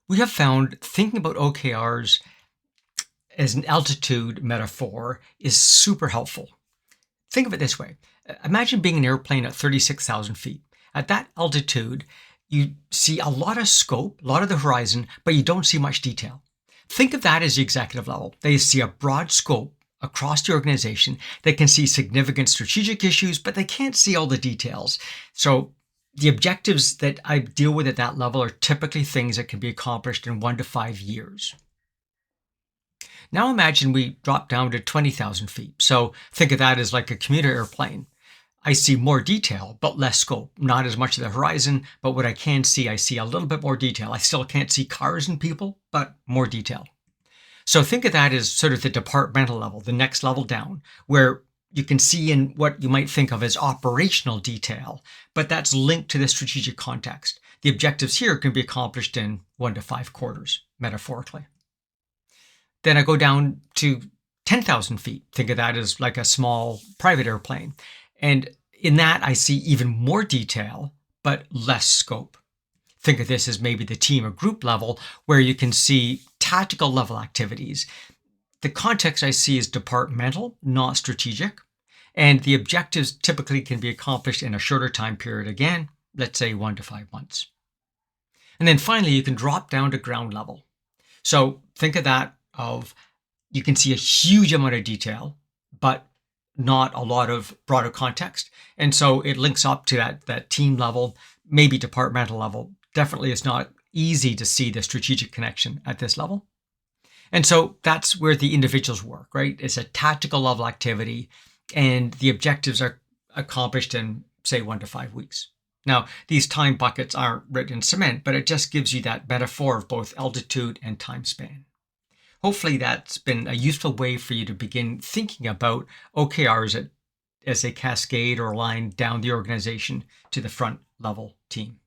We have found thinking about OKRs as an altitude metaphor is super helpful. Think of it this way. Imagine being an airplane at 36,000 feet. At that altitude, you see a lot of scope, a lot of the horizon, but you don't see much detail. Think of that as the executive level. They see a broad scope across the organization. They can see significant strategic issues, but they can't see all the details. So the objectives that I deal with at that level are typically things that can be accomplished in 1 to 5 years. Now imagine we drop down to 20,000 feet. So think of that as like a commuter airplane. I see more detail, but less scope. Not as much of the horizon, but what I can see, I see a little bit more detail. I still can't see cars and people, but more detail. So think of that as sort of the departmental level, the next level down, where you can see in what you might think of as operational detail, but that's linked to the strategic context. The objectives here can be accomplished in 1 to 5 quarters, metaphorically. Then I go down to 10,000 feet. Think of that as like a small private airplane. And in that, I see even more detail, but less scope. Think of this as maybe the team or group level where you can see tactical level activities. The context I see is departmental, not strategic. And the objectives typically can be accomplished in a shorter time period. Again, let's say 1 to 5 months. And then finally, you can drop down to ground level. So think of that of you can see a huge amount of detail, but not a lot of broader context. And so it links up to that team level, maybe departmental level. Definitely it's not easy to see the strategic connection at this level. And so that's where the individuals work, right? It's a tactical level activity and the objectives are accomplished in, say, 1 to 5 weeks. Now, these time buckets aren't written in cement, but it just gives you that metaphor of both altitude and time span. Hopefully that's been a useful way for you to begin thinking about OKRs as a cascade or line down the organization to the front level team.